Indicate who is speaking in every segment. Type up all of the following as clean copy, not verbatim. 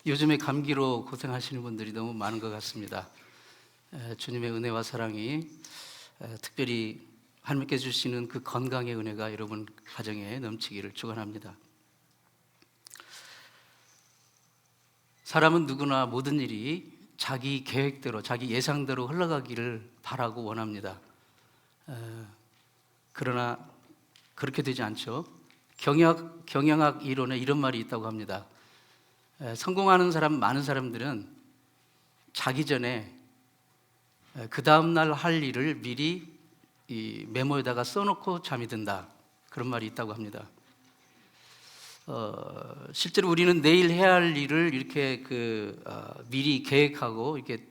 Speaker 1: 요즘에 감기로 고생하시는 분들이 너무 많은 것 같습니다. 주님의 은혜와 사랑이 특별히 하나님께 주시는 그 건강의 은혜가 여러분 가정에 넘치기를 축원합니다. 사람은 누구나 모든 일이 자기 계획대로, 자기 예상대로 흘러가기를 바라고 원합니다. 그러나 그렇게 되지 않죠. 경영학 이론에 이런 말이 있다고 합니다. 성공하는 사람, 많은 사람들은 자기 전에 그 다음날 할 일을 미리 이 메모에다가 써놓고 잠이 든다, 그런 말이 있다고 합니다. 실제로 우리는 내일 해야 할 일을 이렇게 미리 계획하고 이렇게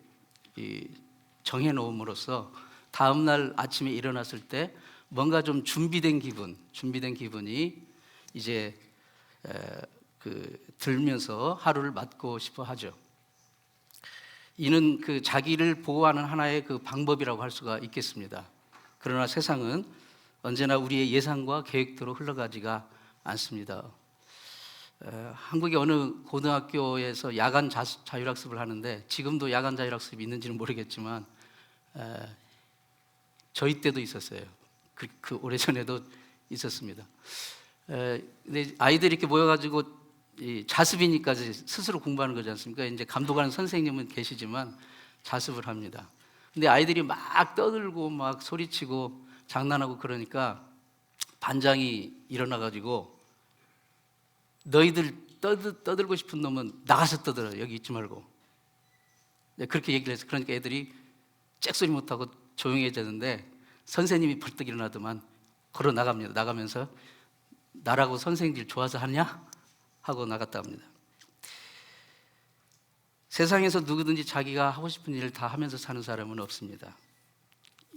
Speaker 1: 정해놓음으로써 다음날 아침에 일어났을 때 뭔가 좀 준비된 기분이 이제 들면서 하루를 맞고 싶어 하죠. 이는 자기를 보호하는 하나의 방법이라고 할 수가 있겠습니다. 그러나 세상은 언제나 우리의 예상과 계획대로 흘러가지가 않습니다. 한국의 어느 고등학교에서 야간 자율학습을 하는데, 지금도 야간 자율학습이 있는지는 모르겠지만 저희 때도 있었어요. 그 오래전에도 있었습니다. 근데 아이들이 이렇게 모여가지고 자습이니까 스스로 공부하는 거지 않습니까? 이제 감독하는 선생님은 계시지만 자습을 합니다. 근데 아이들이 막 떠들고 막 소리치고 장난하고 그러니까 반장이 일어나가지고 너희들 떠들고 싶은 놈은 나가서 떠들어, 여기 있지 말고. 그렇게 얘기를 해서, 그러니까 애들이 잭소리 못하고 조용해졌는데 선생님이 벌떡 일어나더만 걸어 나갑니다. 나가면서 나라고 선생님들 좋아서 하냐? 하고 나갔다 합니다. 세상에서 누구든지 자기가 하고 싶은 일을 다 하면서 사는 사람은 없습니다.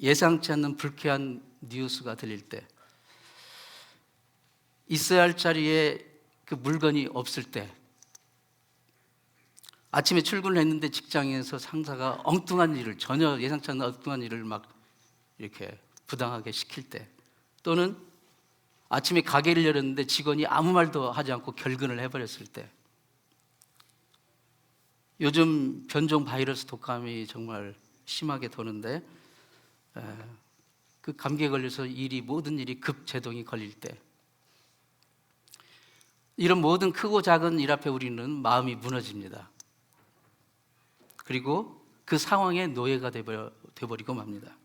Speaker 1: 예상치 않는 불쾌한 뉴스가 들릴 때, 있어야 할 자리에 그 물건이 없을 때, 아침에 출근을 했는데 직장에서 상사가 전혀 예상치 않는 엉뚱한 일을 막 이렇게 부당하게 시킬 때, 또는 아침에 가게를 열었는데 직원이 아무 말도 하지 않고 결근을 해버렸을 때, 요즘 변종 바이러스 독감이 정말 심하게 도는데 그 감기에 걸려서 모든 일이 급제동이 걸릴 때, 이런 모든 크고 작은 일 앞에 우리는 마음이 무너집니다. 그리고 그 상황의 노예가 되어버리고 맙니다.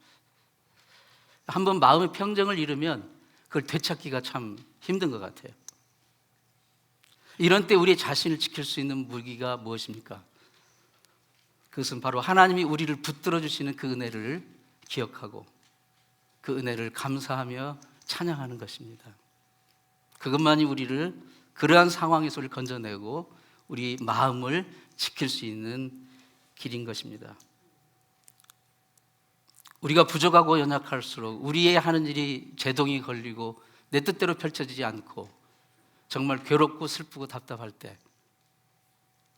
Speaker 1: 한번 마음의 평정을 잃으면 그걸 되찾기가 참 힘든 것 같아요. 이런 때 우리의 자신을 지킬 수 있는 무기가 무엇입니까? 그것은 바로 하나님이 우리를 붙들어 주시는 그 은혜를 기억하고 그 은혜를 감사하며 찬양하는 것입니다. 그것만이 우리를 그러한 상황에서 건져내고 우리 마음을 지킬 수 있는 길인 것입니다. 우리가 부족하고 연약할수록 우리의 하는 일이 제동이 걸리고 내 뜻대로 펼쳐지지 않고 정말 괴롭고 슬프고 답답할 때,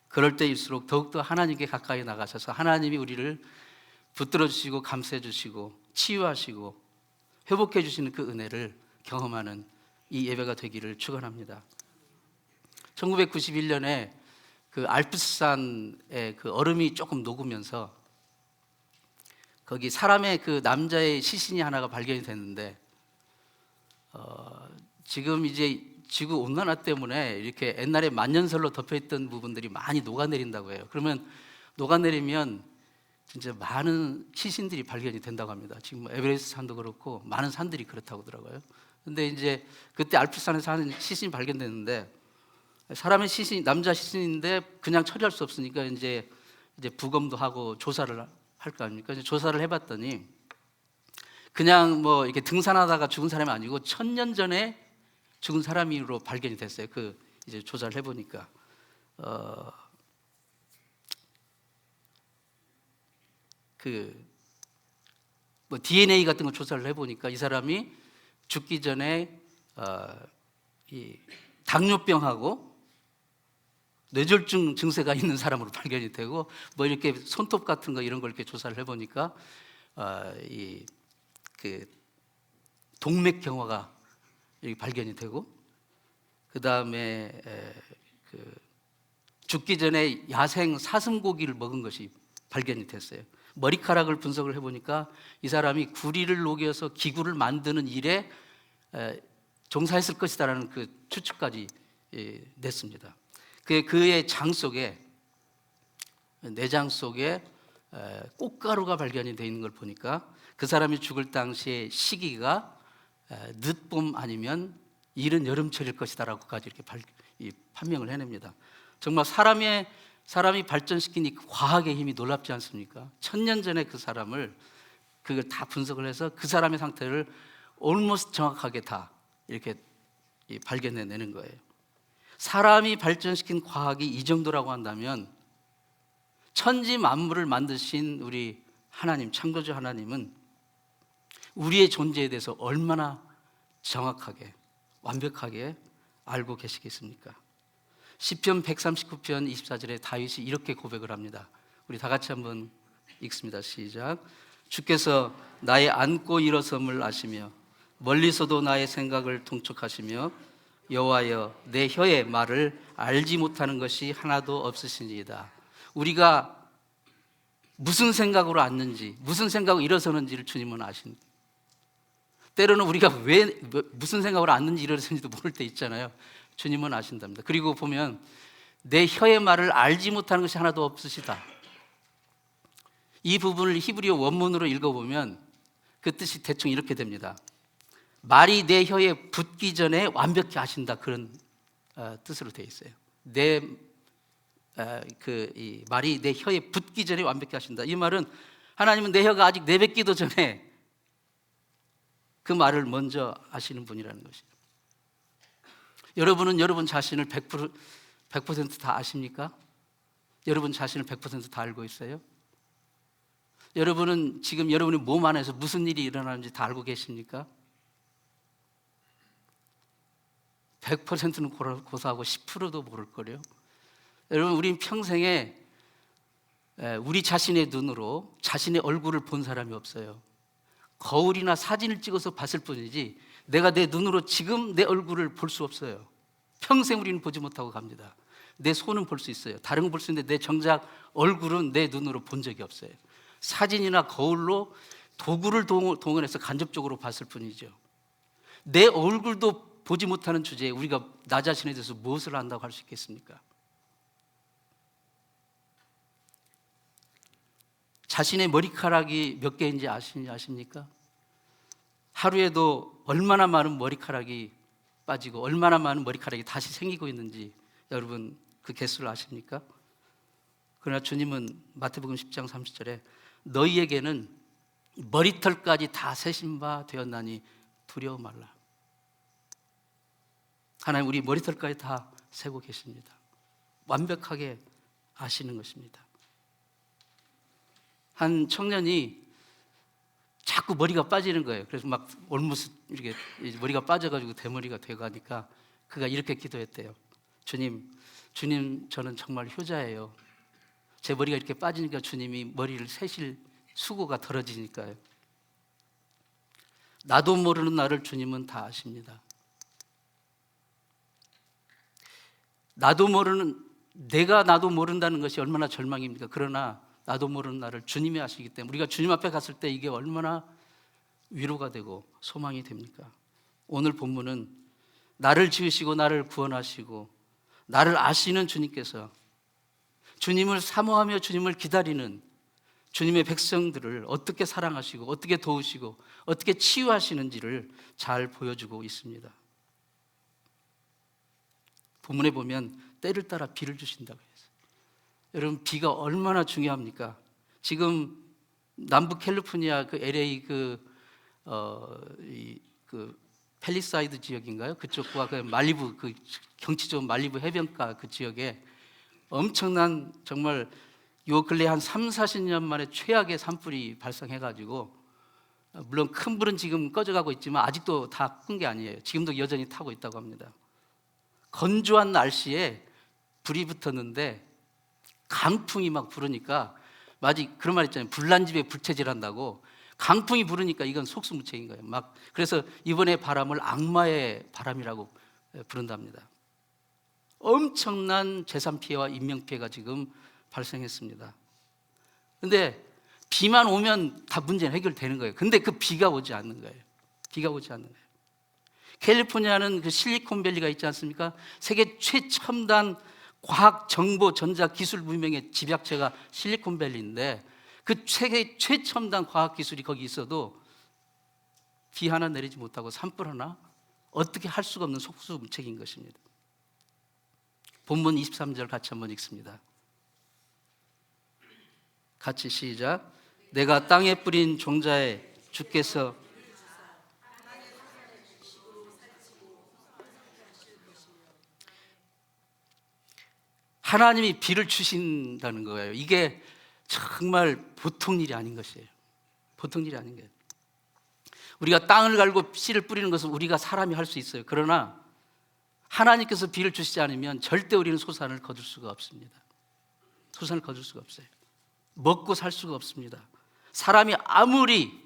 Speaker 1: 그럴 때일수록 더욱더 하나님께 가까이 나가셔서 하나님이 우리를 붙들어 주시고 감싸 주시고 치유하시고 회복해 주시는 그 은혜를 경험하는 이 예배가 되기를 축원합니다. 1991년에 그 알프스산의 그 얼음이 조금 녹으면서 거기 사람의 남자의 시신이 하나가 발견이 됐는데, 지금 이제 지구 온난화 때문에 이렇게 옛날에 만년설로 덮여있던 부분들이 많이 녹아내린다고 해요. 그러면 녹아내리면 진짜 많은 시신들이 발견이 된다고 합니다. 지금 에베레스트 산도 그렇고 많은 산들이 그렇다고 하더라고요. 근데 이제 그때 알프스산에서 하는 시신이 발견됐는데, 사람의 시신, 남자 시신인데 그냥 처리할 수 없으니까 이제 부검도 하고 조사를 할 거 아닙니까? 이제 조사를 해봤더니 그냥 뭐 이렇게 등산하다가 죽은 사람이 아니고 1000년 전에 죽은 사람으로 발견이 됐어요. 이제 조사를 해보니까 뭐 DNA 같은 거 조사를 해보니까 이 사람이 죽기 전에 이 당뇨병하고 뇌졸중 증세가 있는 사람으로 발견이 되고, 뭐 이렇게 손톱 같은 거 이런 걸 이렇게 조사를 해보니까 동맥경화가 발견이 되고, 그 다음에 죽기 전에 야생 사슴고기를 먹은 것이 발견이 됐어요. 머리카락을 분석을 해보니까 이 사람이 구리를 녹여서 기구를 만드는 일에 종사했을 것이다라는 그 추측까지 냈습니다. 그의 장 속에, 내장 속에 꽃가루가 발견이 되어 있는 걸 보니까 그 사람이 죽을 당시의 시기가 늦봄 아니면 이른 여름철일 것이다라고까지 이렇게 판명을 해냅니다. 정말 사람이 발전시킨 이 과학의 힘이 놀랍지 않습니까? 1000년 전에 그 사람을 그걸 다 분석을 해서 그 사람의 상태를 almost 정확하게 다 이렇게 발견해내는 거예요. 사람이 발전시킨 과학이 이 정도라고 한다면 천지 만물을 만드신 우리 하나님, 창조주 하나님은 우리의 존재에 대해서 얼마나 정확하게, 완벽하게 알고 계시겠습니까? 시편 139편 24절에 다윗이 이렇게 고백을 합니다. 우리 다 같이 한번 읽습니다. 시작. 주께서 나의 앉고 일어섬을 아시며 멀리서도 나의 생각을 통촉하시며 여호와여 내 혀의 말을 알지 못하는 것이 하나도 없으시니이다. 우리가 무슨 생각으로 앉는지, 무슨 생각으로 일어서는지를 주님은 아십니다. 때로는 우리가 무슨 생각으로 앉는지 일어서는지도 모를 때 있잖아요. 주님은 아신답니다. 그리고 보면 내 혀의 말을 알지 못하는 것이 하나도 없으시다. 이 부분을 히브리어 원문으로 읽어보면 그 뜻이 대충 이렇게 됩니다. 말이 내 혀에 붙기 전에 완벽히 아신다, 그런 뜻으로 되어 있어요. 이 말이 내 혀에 붙기 전에 완벽히 하신다. 이 말은 하나님은 내 혀가 아직 내뱉기도 전에 그 말을 먼저 아시는 분이라는 것이죠. 여러분은 여러분 자신을 100%다 아십니까? 여러분 자신을 100% 다 알고 있어요? 여러분은 지금 여러분의 몸 안에서 무슨 일이 일어나는지 다 알고 계십니까? 100%는 고사하고 10%도 모를 거래요. 여러분, 우린 평생에 우리 자신의 눈으로 자신의 얼굴을 본 사람이 없어요. 거울이나 사진을 찍어서 봤을 뿐이지 내가 내 눈으로 지금 내 얼굴을 볼 수 없어요. 평생 우리는 보지 못하고 갑니다. 내 손은 볼 수 있어요. 다른 건 볼 수 있는데 내 정작 얼굴은 내 눈으로 본 적이 없어요. 사진이나 거울로 도구를 동원해서 간접적으로 봤을 뿐이죠. 내 얼굴도 보지 못하는 주제에 우리가 나 자신에 대해서 무엇을 안다고 할 수 있겠습니까? 자신의 머리카락이 몇 개인지 아십니까? 하루에도 얼마나 많은 머리카락이 빠지고 얼마나 많은 머리카락이 다시 생기고 있는지 여러분 그 개수를 아십니까? 그러나 주님은 마태복음 10장 30절에 너희에게는 머리털까지 다 세신 바 되었나니 두려워 말라. 하나님 우리 머리털까지 다 세고 계십니다. 완벽하게 아시는 것입니다. 한 청년이 자꾸 머리가 빠지는 거예요. 그래서 막 올무스 이렇게 머리가 빠져가지고 대머리가 돼가니까 그가 이렇게 기도했대요. 주님 저는 정말 효자예요. 제 머리가 이렇게 빠지니까 주님이 머리를 세실 수고가 덜어지니까요. 나도 모르는 나를 주님은 다 아십니다. 내가 나도 모른다는 것이 얼마나 절망입니까? 그러나 나도 모르는 나를 주님이 아시기 때문에 우리가 주님 앞에 갔을 때 이게 얼마나 위로가 되고 소망이 됩니까? 오늘 본문은 나를 지으시고 나를 구원하시고 나를 아시는 주님께서 주님을 사모하며 주님을 기다리는 주님의 백성들을 어떻게 사랑하시고 어떻게 도우시고 어떻게 치유하시는지를 잘 보여주고 있습니다. 본문에 보면 때를 따라 비를 주신다고 했어요. 여러분 비가 얼마나 중요합니까? 지금 남부 캘리포니아 그 LA 팰리사이드 지역인가요? 그쪽과 그 말리부 그 경치 좋은 말리부 해변가 그 지역에 엄청난 정말 요 근래 한 30-40년 만에 최악의 산불이 발생해가지고 물론 큰 불은 지금 꺼져가고 있지만 아직도 다 끈 게 아니에요. 지금도 여전히 타고 있다고 합니다. 건조한 날씨에 불이 붙었는데 강풍이 막 불으니까 마치 그런 말 있잖아요. 불난 집에 불체질한다고. 강풍이 불으니까 이건 속수무책인 거예요. 막 그래서 이번에 바람을 악마의 바람이라고 부른답니다. 엄청난 재산 피해와 인명 피해가 지금 발생했습니다. 근데 비만 오면 다 문제는 해결되는 거예요. 근데 그 비가 오지 않는 거예요. 비가 오지 않는 거예요. 캘리포니아는 그 실리콘밸리가 있지 않습니까? 세계 최첨단 과학, 정보, 전자, 기술 문명의 집약체가 실리콘밸리인데 그 세계 최첨단 과학 기술이 거기 있어도 비 하나 내리지 못하고 산불 하나 어떻게 할 수가 없는 속수무책인 것입니다. 본문 23절 같이 한번 읽습니다. 같이 시작. 내가 땅에 뿌린 종자에 주께서 하나님이 비를 주신다는 거예요. 이게 정말 보통 일이 아닌 것이에요. 보통 일이 아닌 거예요. 우리가 땅을 갈고 씨를 뿌리는 것은 우리가 사람이 할 수 있어요. 그러나 하나님께서 비를 주시지 않으면 절대 우리는 소산을 거둘 수가 없습니다. 소산을 거둘 수가 없어요. 먹고 살 수가 없습니다. 사람이 아무리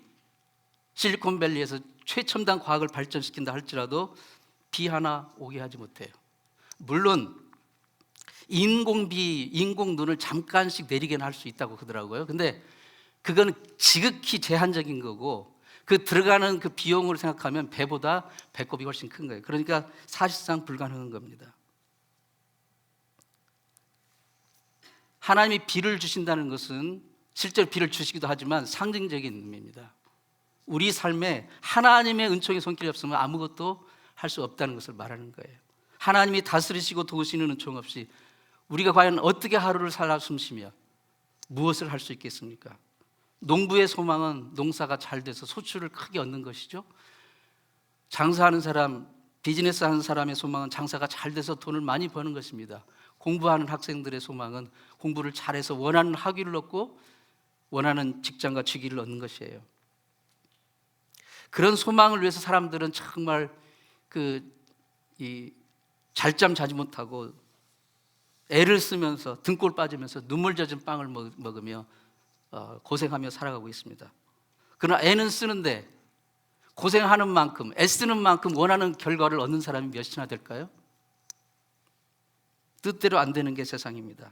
Speaker 1: 실리콘밸리에서 최첨단 과학을 발전시킨다 할지라도 비 하나 오게 하지 못해요. 물론 인공비, 인공눈을 잠깐씩 내리게는 할 수 있다고 그러더라고요. 근데 그건 지극히 제한적인 거고 그 들어가는 그 비용을 생각하면 배보다 배꼽이 훨씬 큰 거예요. 그러니까 사실상 불가능한 겁니다. 하나님이 비를 주신다는 것은 실제로 비를 주시기도 하지만 상징적인 의미입니다. 우리 삶에 하나님의 은총의 손길이 없으면 아무것도 할 수 없다는 것을 말하는 거예요. 하나님이 다스리시고 도우시는 은총 없이 우리가 과연 어떻게 하루를 살아 숨쉬며 무엇을 할 수 있겠습니까? 농부의 소망은 농사가 잘 돼서 소출을 크게 얻는 것이죠. 장사하는 사람, 비즈니스 하는 사람의 소망은 장사가 잘 돼서 돈을 많이 버는 것입니다. 공부하는 학생들의 소망은 공부를 잘해서 원하는 학위를 얻고 원하는 직장과 직위를 얻는 것이에요. 그런 소망을 위해서 사람들은 정말 잘잠 자지 못하고 애를 쓰면서 등골 빠지면서 눈물 젖은 빵을 먹으며 고생하며 살아가고 있습니다. 그러나 애는 쓰는데 고생하는 만큼, 애쓰는 만큼 원하는 결과를 얻는 사람이 몇이나 될까요? 뜻대로 안 되는 게 세상입니다.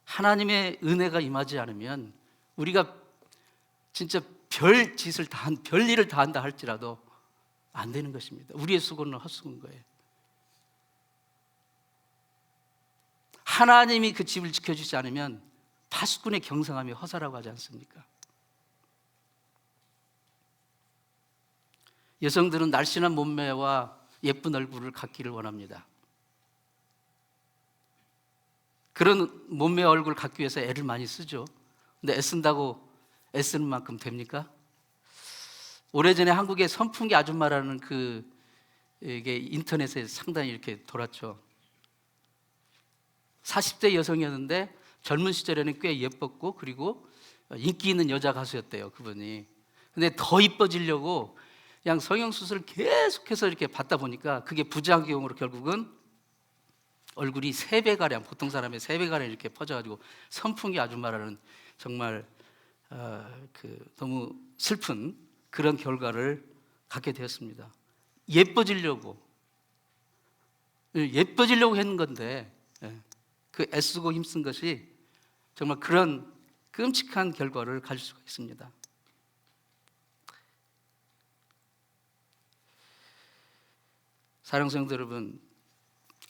Speaker 1: 하나님의 은혜가 임하지 않으면 우리가 진짜 별 일을 다 한다 할지라도 안 되는 것입니다. 우리의 수고는 헛수고인 거예요. 하나님이 그 집을 지켜주지 않으면 파수꾼의 경성함이 허사라고 하지 않습니까? 여성들은 날씬한 몸매와 예쁜 얼굴을 갖기를 원합니다. 그런 몸매 얼굴을 갖기 위해서 애를 많이 쓰죠. 근데 애쓴다고 애쓰는 만큼 됩니까? 오래전에 한국의 선풍기 아줌마라는 이게 인터넷에 상당히 이렇게 돌았죠. 40대 여성이었는데 젊은 시절에는 꽤 예뻤고 그리고 인기 있는 여자 가수였대요, 그분이. 근데 더 이뻐지려고 그냥 성형수술을 계속해서 이렇게 받다 보니까 그게 부작용으로 결국은 얼굴이 3배가량, 보통 사람의 3배가량 이렇게 퍼져가지고 선풍기 아줌마라는 정말 너무 슬픈 그런 결과를 갖게 되었습니다. 예뻐지려고 했는 건데 그 애쓰고 힘쓴 것이 정말 그런 끔찍한 결과를 가질 수가 있습니다. 사랑하는 성도 여러분,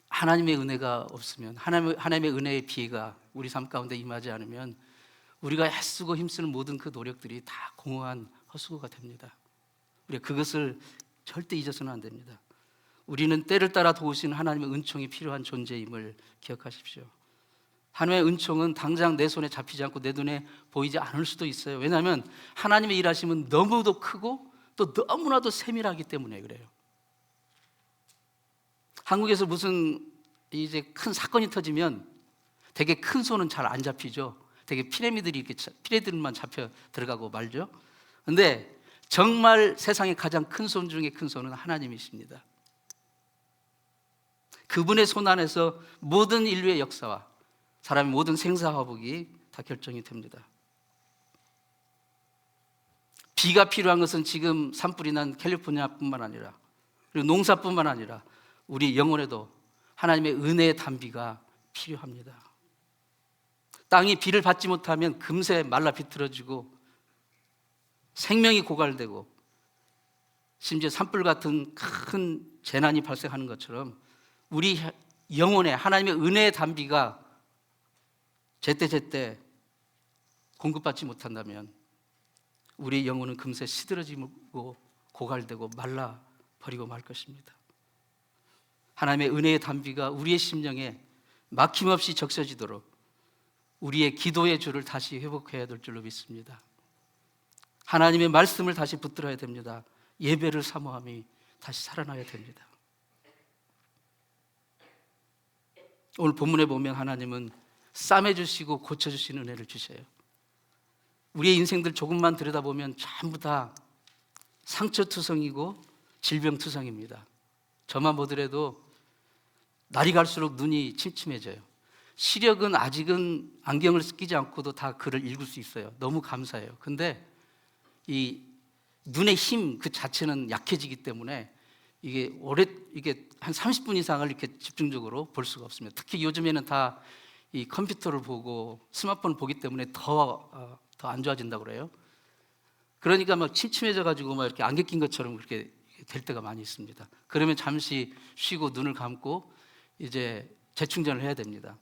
Speaker 1: 하나님의 은혜가 없으면, 하나님의 은혜의 비가 우리 삶 가운데 임하지 않으면 우리가 애쓰고 힘쓰는 모든 그 노력들이 다 공허한 헛수고가 됩니다. 우리가 그것을 절대 잊어서는 안 됩니다. 우리는 때를 따라 도우시는 하나님의 은총이 필요한 존재임을 기억하십시오. 하나님의 은총은 당장 내 손에 잡히지 않고 내 눈에 보이지 않을 수도 있어요. 왜냐하면 하나님의 일하심은 너무도 크고 또 너무나도 세밀하기 때문에 그래요. 한국에서 무슨 이제 큰 사건이 터지면 되게 큰 손은 잘 안 잡히죠. 되게 피레미들만 잡혀 들어가고 말죠. 그런데 정말 세상에 가장 큰 손 중에 큰 손은 하나님이십니다. 그분의 손 안에서 모든 인류의 역사와 사람의 모든 생사화복이 다 결정이 됩니다. 비가 필요한 것은 지금 산불이 난 캘리포니아뿐만 아니라 그리고 농사뿐만 아니라 우리 영혼에도 하나님의 은혜의 단비가 필요합니다. 땅이 비를 받지 못하면 금세 말라 비틀어지고 생명이 고갈되고 심지어 산불 같은 큰 재난이 발생하는 것처럼 우리 영혼에 하나님의 은혜의 단비가 제때제때 공급받지 못한다면 우리 영혼은 금세 시들어지고 고갈되고 말라버리고 말 것입니다. 하나님의 은혜의 단비가 우리의 심령에 막힘없이 적셔지도록 우리의 기도의 줄을 다시 회복해야 될 줄로 믿습니다. 하나님의 말씀을 다시 붙들어야 됩니다. 예배를 사모함이 다시 살아나야 됩니다. 오늘 본문에 보면 하나님은 싸매주시고 고쳐주시는 은혜를 주셔요. 우리의 인생들 조금만 들여다보면 전부 다 상처투성이고 질병투성입니다. 저만 보더라도 날이 갈수록 눈이 침침해져요. 시력은 아직은 안경을 끼지 않고도 다 글을 읽을 수 있어요. 너무 감사해요. 근데 이 눈의 힘 그 자체는 약해지기 때문에 이게 한 30분 이상을 이렇게 집중적으로 볼 수가 없습니다. 특히 요즘에는 다 이 컴퓨터를 보고 스마트폰을 보기 때문에 더 안 좋아진다고 그래요. 그러니까 막 침침해져 가지고 막 이렇게 안개 낀 것처럼 그렇게 될 때가 많이 있습니다. 그러면 잠시 쉬고 눈을 감고 이제 재충전을 해야 됩니다.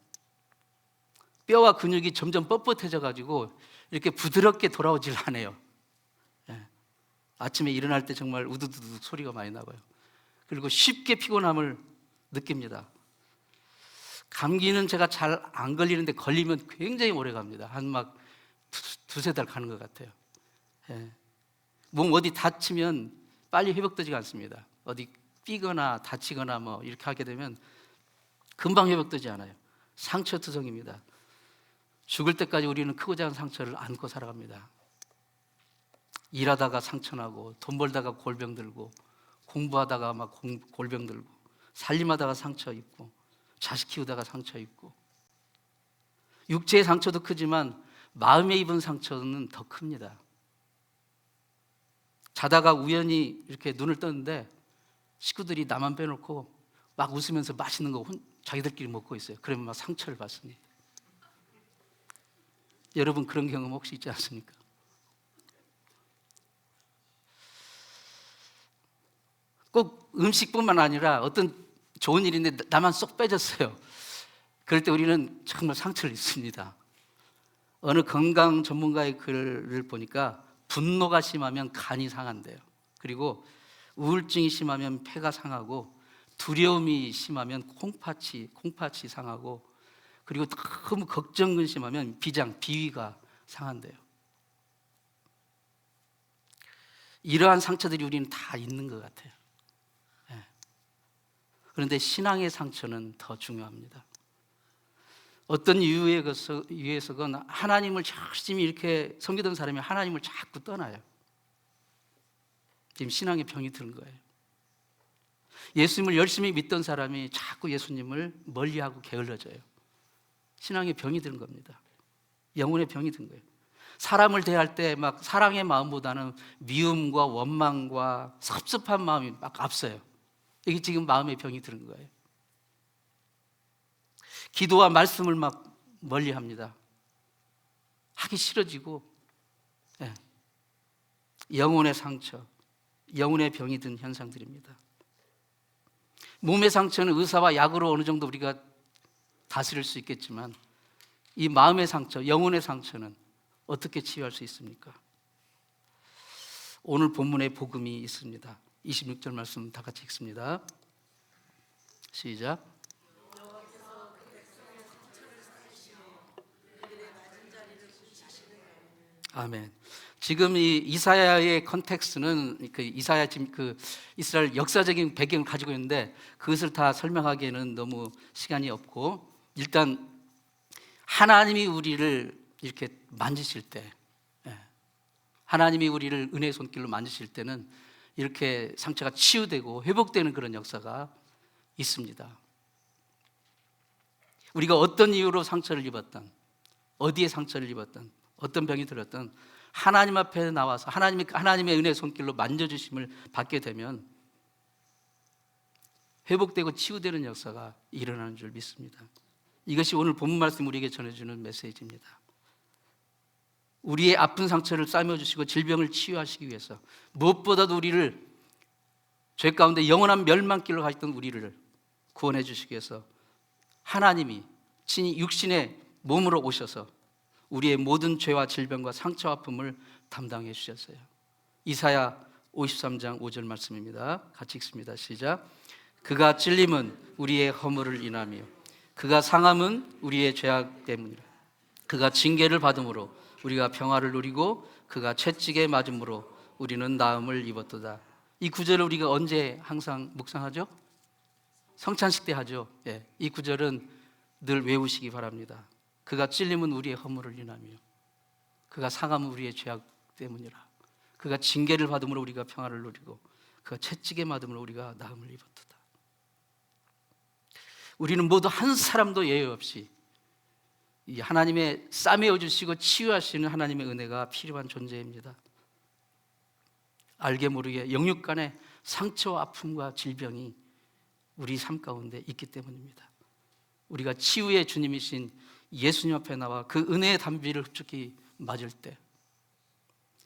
Speaker 1: 뼈와 근육이 점점 뻣뻣해져 가지고 이렇게 부드럽게 돌아오질 않아요. 예. 아침에 일어날 때 정말 우두두두 소리가 많이 나고요. 그리고 쉽게 피곤함을 느낍니다. 감기는 제가 잘 안 걸리는데 걸리면 굉장히 오래 갑니다. 한 막 두세 달 가는 것 같아요. 예. 몸 어디 다치면 빨리 회복되지가 않습니다. 어디 삐거나 다치거나 뭐 이렇게 하게 되면 금방 회복되지 않아요. 상처투성입니다. 죽을 때까지 우리는 크고 작은 상처를 안고 살아갑니다. 일하다가 상처나고 돈 벌다가 골병 들고 공부하다가 막 골병 들고 살림하다가 상처 입고 자식 키우다가 상처 입고 육체의 상처도 크지만 마음에 입은 상처는 더 큽니다. 자다가 우연히 이렇게 눈을 떴는데 식구들이 나만 빼놓고 막 웃으면서 맛있는 거 자기들끼리 먹고 있어요. 그러면 막 상처를 받습니다. 여러분 그런 경험 혹시 있지 않습니까? 꼭 음식뿐만 아니라 어떤 좋은 일인데 나만 쏙 빼졌어요. 그럴 때 우리는 정말 상처를 입습니다. 어느 건강 전문가의 글을 보니까 분노가 심하면 간이 상한대요. 그리고 우울증이 심하면 폐가 상하고 두려움이 심하면 콩팥이 상하고 그리고 너무 걱정 근심하면 비위가 상한대요. 이러한 상처들이 우리는 다 있는 것 같아요. 네. 그런데 신앙의 상처는 더 중요합니다. 어떤 이유에서건 하나님을 열심히 이렇게 섬기던 사람이 하나님을 자꾸 떠나요. 지금 신앙의 병이 드는 거예요. 예수님을 열심히 믿던 사람이 자꾸 예수님을 멀리하고 게을러져요. 신앙의 병이 드는 겁니다. 영혼의 병이 든 거예요. 사람을 대할 때 막 사랑의 마음보다는 미움과 원망과 섭섭한 마음이 막 앞서요. 이게 지금 마음의 병이 드는 거예요. 기도와 말씀을 막 멀리합니다. 하기 싫어지고 영혼의 상처, 영혼의 병이 든 현상들입니다. 몸의 상처는 의사와 약으로 어느 정도 우리가 다스릴 수 있겠지만 이 마음의 상처, 영혼의 상처는 어떻게 치유할 수 있습니까? 오늘 본문에 복음이 있습니다. 26절 말씀 다 같이 읽습니다. 시작. 아멘. 지금 이 이사야의 컨텍스트는 이사야 지금 이스라엘 역사적인 배경을 가지고 있는데 그것을 다 설명하기에는 너무 시간이 없고 일단 하나님이 우리를 이렇게 만지실 때, 하나님이 우리를 은혜의 손길로 만지실 때는 이렇게 상처가 치유되고 회복되는 그런 역사가 있습니다. 우리가 어떤 이유로 상처를 입었던, 어디에 상처를 입었던, 어떤 병이 들었던 하나님 앞에 나와서 하나님의 은혜의 손길로 만져주심을 받게 되면 회복되고 치유되는 역사가 일어나는 줄 믿습니다. 이것이 오늘 본문 말씀 우리에게 전해주는 메시지입니다. 우리의 아픈 상처를 싸매주시고 질병을 치유하시기 위해서 무엇보다도 우리를 죄 가운데 영원한 멸망길로 가셨던 우리를 구원해 주시기 위해서 하나님이 친히 육신의 몸으로 오셔서 우리의 모든 죄와 질병과 상처 아픔을 담당해 주셨어요. 이사야 53장 5절 말씀입니다. 같이 읽습니다. 시작. 그가 찔림은 우리의 허물을 인하며 그가 상함은 우리의 죄악 때문이라. 그가 징계를 받음으로 우리가 평화를 누리고 그가 채찍에 맞음으로 우리는 나음을 입었도다. 이 구절을 우리가 언제 항상 묵상하죠? 성찬식 때 하죠. 예, 이 구절은 늘 외우시기 바랍니다. 그가 찔림은 우리의 허물을 인하며 그가 상함은 우리의 죄악 때문이라. 그가 징계를 받음으로 우리가 평화를 누리고 그가 채찍에 맞음으로 우리가 나음을 입었도다. 우리는 모두 한 사람도 예외 없이 이 하나님의 싸매어 주시고 치유하시는 하나님의 은혜가 필요한 존재입니다. 알게 모르게 영육 간의 상처와 아픔과 질병이 우리 삶 가운데 있기 때문입니다. 우리가 치유의 주님이신 예수님 앞에 나와 그 은혜의 담비를 흡족히 맞을 때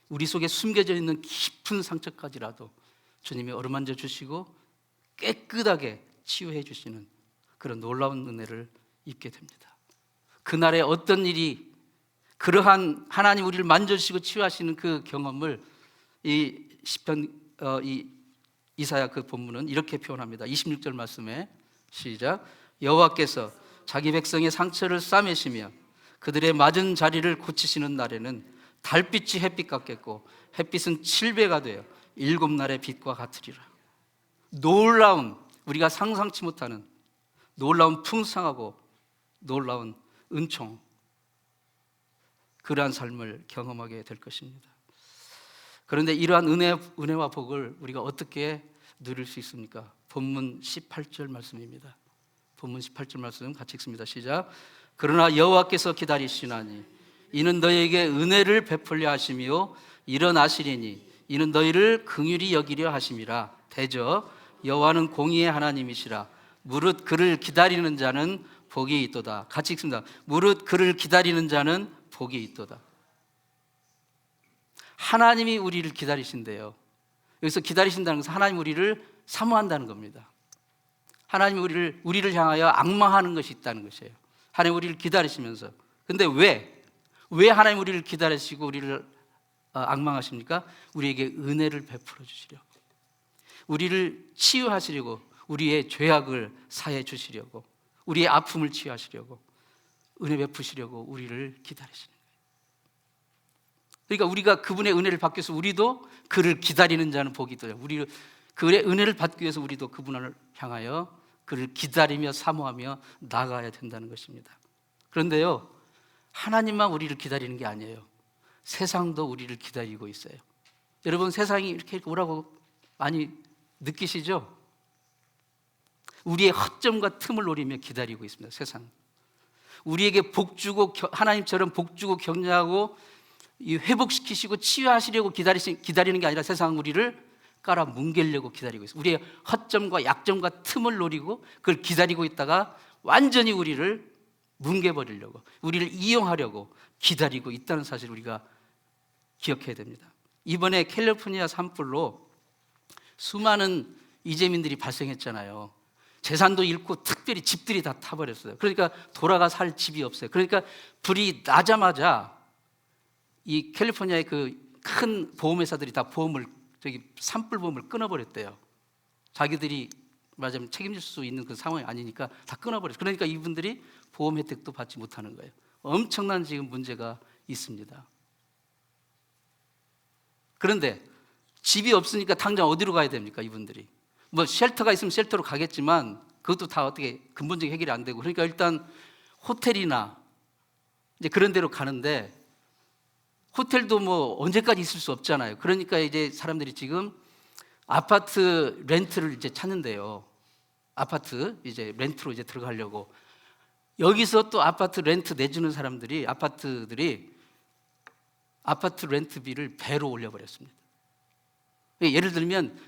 Speaker 1: 우리 속에 숨겨져 있는 깊은 상처까지라도 주님이 어루만져 주시고 깨끗하게 치유해 주시는 그런 놀라운 은혜를 입게 됩니다. 그날에 어떤 일이 그러한 하나님 우리를 만져주시고 치유하시는 그 경험을 이 시편 이 이사야 그 본문은 이렇게 표현합니다. 26절 말씀에 시작. 여호와께서 자기 백성의 상처를 싸매시며 그들의 맞은 자리를 고치시는 날에는 달빛이 햇빛 같겠고 햇빛은 7배가 되어 7날의 빛과 같으리라. 놀라운 우리가 상상치 못하는 놀라운 풍성하고 놀라운 은총, 그러한 삶을 경험하게 될 것입니다. 그런데 이러한 은혜와 복을 우리가 어떻게 누릴 수 있습니까? 본문 18절 말씀입니다. 본문 18절 말씀 같이 읽습니다. 시작. 그러나 여호와께서 기다리시나니 이는 너희에게 은혜를 베풀려 하시며 일어나시리니 이는 너희를 긍휼히 여기려 하심이라. 대저 여호와는 공의의 하나님이시라. 무릇 그를 기다리는 자는 복이 있도다. 같이 읽습니다. 무릇 그를 기다리는 자는 복이 있도다. 하나님이 우리를 기다리신대요. 여기서 기다리신다는 것은 하나님 우리를 사모한다는 겁니다. 하나님이 우리를 향하여 앙망하는 것이 있다는 것이에요. 하나님 우리를 기다리시면서. 근데 왜 하나님 우리를 기다리시고 우리를 앙망하십니까? 우리에게 은혜를 베풀어 주시려고, 우리를 치유하시려고, 우리의 죄악을 사해 주시려고, 우리의 아픔을 치유하시려고, 은혜 베푸시려고 우리를 기다리시는 거예요. 그러니까 우리가 그분의 은혜를 받기 위해서 우리도 그를 기다리는 자는 복이 있더라. 우리 그의 은혜를 받기 위해서 우리도 그분을 향하여 그를 기다리며 사모하며 나아가야 된다는 것입니다. 그런데요, 하나님만 우리를 기다리는 게 아니에요. 세상도 우리를 기다리고 있어요. 여러분, 세상이 이렇게 오라고 많이 느끼시죠? 우리의 허점과 틈을 노리며 기다리고 있습니다. 세상. 우리에게 복주고 하나님처럼 복주고 격려하고 회복시키시고 치유하시려고 기다리는 게 아니라 세상은 우리를 깔아 뭉개려고 기다리고 있어요. 우리의 허점과 약점과 틈을 노리고 그걸 기다리고 있다가 완전히 우리를 뭉개버리려고, 우리를 이용하려고 기다리고 있다는 사실을 우리가 기억해야 됩니다. 이번에 캘리포니아 산불로 수많은 이재민들이 발생했잖아요. 재산도 잃고 특별히 집들이 다 타버렸어요. 그러니까 돌아가 살 집이 없어요. 그러니까 불이 나자마자 이 캘리포니아의 그 큰 보험회사들이 다 산불 보험을 끊어버렸대요. 자기들이 말하자면 책임질 수 있는 그 상황이 아니니까 다 끊어버렸어요. 그러니까 이분들이 보험 혜택도 받지 못하는 거예요. 엄청난 지금 문제가 있습니다. 그런데 집이 없으니까 당장 어디로 가야 됩니까? 이분들이 뭐 쉘터가 있으면 쉘터로 가겠지만 그것도 다 어떻게 근본적인 해결이 안 되고, 그러니까 일단 호텔이나 이제 그런 데로 가는데, 호텔도 뭐 언제까지 있을 수 없잖아요. 그러니까 이제 사람들이 지금 아파트 렌트를 이제 찾는데요. 아파트 이제 렌트로 이제 들어가려고. 여기서 또 아파트 렌트 내주는 사람들이, 아파트들이 아파트 렌트비를 배로 올려버렸습니다. 예를 들면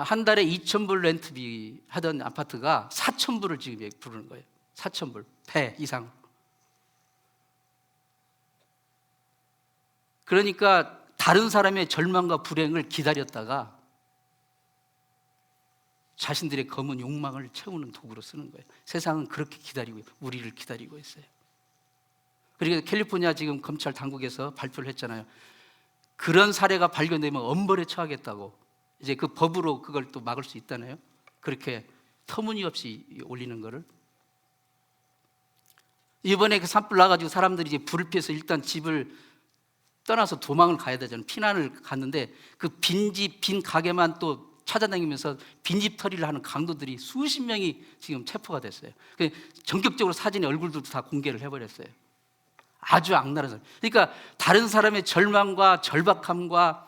Speaker 1: 한 달에 2,000불 렌트비 하던 아파트가 4,000불을 지금 부르는 거예요. 4,000불, 배 이상. 그러니까 다른 사람의 절망과 불행을 기다렸다가 자신들의 검은 욕망을 채우는 도구로 쓰는 거예요. 세상은 그렇게 기다리고 우리를 기다리고 있어요. 그리고 캘리포니아 지금 검찰 당국에서 발표를 했잖아요. 그런 사례가 발견되면 엄벌에 처하겠다고. 이제 그 법으로 그걸 또 막을 수 있다네요. 그렇게 터무니없이 올리는 거를. 이번에 그 산불 나가지고 사람들이 이제 불을 피해서 일단 집을 떠나서 도망을 가야 되잖아요. 피난을 갔는데 그 빈집, 빈 가게만 또 찾아다니면서 빈집 털이를 하는 강도들이 수십 명이 지금 체포가 됐어요. 전격적으로 사진의 얼굴들도 다 공개를 해버렸어요. 아주 악랄한 사람. 그러니까 다른 사람의 절망과 절박함과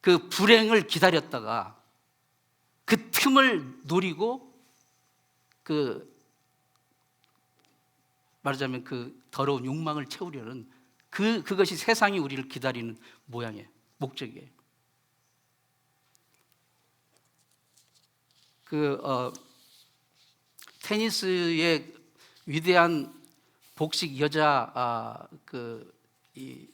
Speaker 1: 그 불행을 기다렸다가 그 틈을 노리고 말하자면 그 더러운 욕망을 채우려는 그것이 세상이 우리를 기다리는 모양이에요. 목적이에요. 테니스의 위대한 복식 여자 이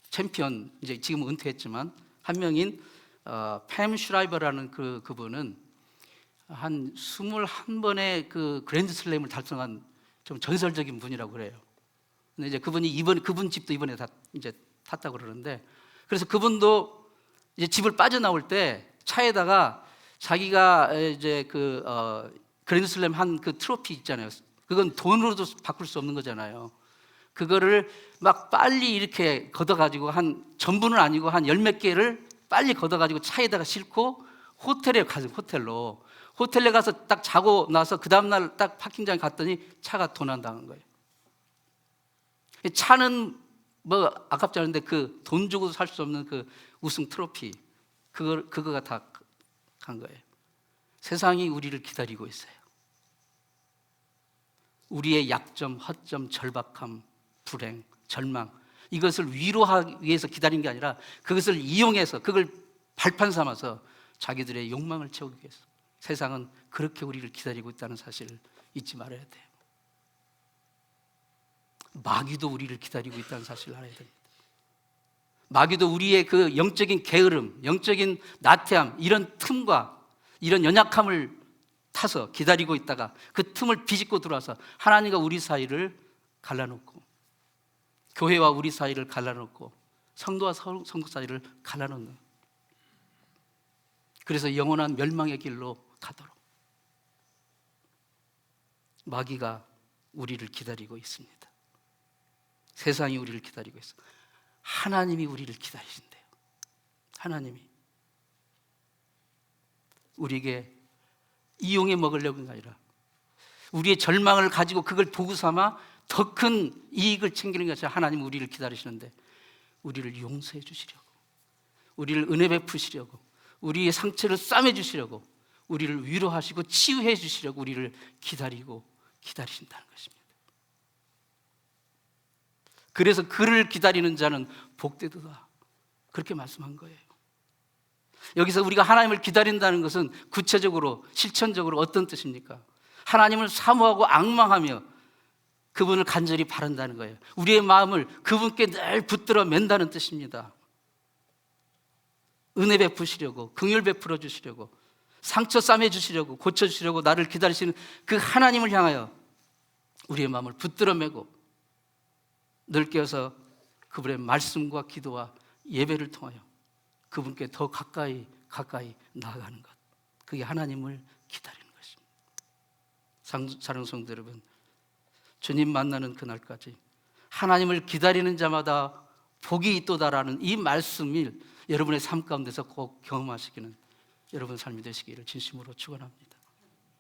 Speaker 1: 챔피언, 이제 지금 은퇴했지만 한 명인 팸 슈라이버라는 그분은 한 21번의 그 그랜드슬램을 달성한 좀 전설적인 분이라고 그래요. 근데 이제 그분이 그분 집도 이번에 다 이제 탔다고 그러는데, 그래서 그분도 이제 집을 빠져나올 때 차에다가 자기가 이제 그랜드슬램 한 그 트로피 있잖아요. 그건 돈으로도 바꿀 수 없는 거잖아요. 그거를 막 빨리 이렇게 걷어가지고 전부는 아니고 한 열 몇 개를 빨리 걷어가지고 차에다가 싣고 호텔에 가서 호텔에 가서 딱 자고 나서 그 다음날 딱 파킹장에 갔더니 차가 도난당한 거예요. 차는 뭐 아깝지 않은데 그 돈 주고도 살 수 없는 그 우승 트로피, 그거가 다 간 거예요. 세상이 우리를 기다리고 있어요. 우리의 약점, 허점, 절박함, 불행, 절망, 이것을 위로하기 위해서 기다린 게 아니라 그것을 이용해서 그걸 발판 삼아서 자기들의 욕망을 채우기 위해서. 세상은 그렇게 우리를 기다리고 있다는 사실을 잊지 말아야 돼요. 마귀도 우리를 기다리고 있다는 사실을 알아야 됩니다. 마귀도 우리의 그 영적인 게으름, 영적인 나태함, 이런 틈과 이런 연약함을 타서 기다리고 있다가 그 틈을 비집고 들어와서 하나님과 우리 사이를 갈라놓고, 교회와 우리 사이를 갈라놓고, 성도와 성도 사이를 갈라놓는, 그래서 영원한 멸망의 길로 가도록 마귀가 우리를 기다리고 있습니다. 세상이 우리를 기다리고 있어. 하나님이 우리를 기다리신대요. 하나님이 우리에게 이용해 먹으려는 게 아니라 우리의 절망을 가지고 그걸 도구 삼아 더 큰 이익을 챙기는 것이 아니라 하나님은 우리를 기다리시는데 우리를 용서해 주시려고, 우리를 은혜 베푸시려고, 우리의 상처를 싸매 주시려고, 우리를 위로하시고 치유해 주시려고 우리를 기다리신다는 것입니다. 그래서 그를 기다리는 자는 복되도다, 그렇게 말씀한 거예요. 여기서 우리가 하나님을 기다린다는 것은 구체적으로 실천적으로 어떤 뜻입니까? 하나님을 사모하고 앙망하며 그분을 간절히 바란다는 거예요. 우리의 마음을 그분께 늘 붙들어 맨다는 뜻입니다. 은혜 베푸시려고, 긍휼 베풀어 주시려고, 상처 싸매 주시려고, 고쳐 주시려고 나를 기다리시는 그 하나님을 향하여 우리의 마음을 붙들어 매고 늘 깨어서 그분의 말씀과 기도와 예배를 통하여 그분께 더 가까이 나아가는 것, 그게 하나님을 기다리는 것입니다. 사랑하는 성도 여러분, 주님 만나는 그날까지 하나님을 기다리는 자마다 복이 있도다라는 이 말씀을 여러분의 삶 가운데서 꼭 경험하시기는 여러분 삶이 되시기를 진심으로 축원합니다.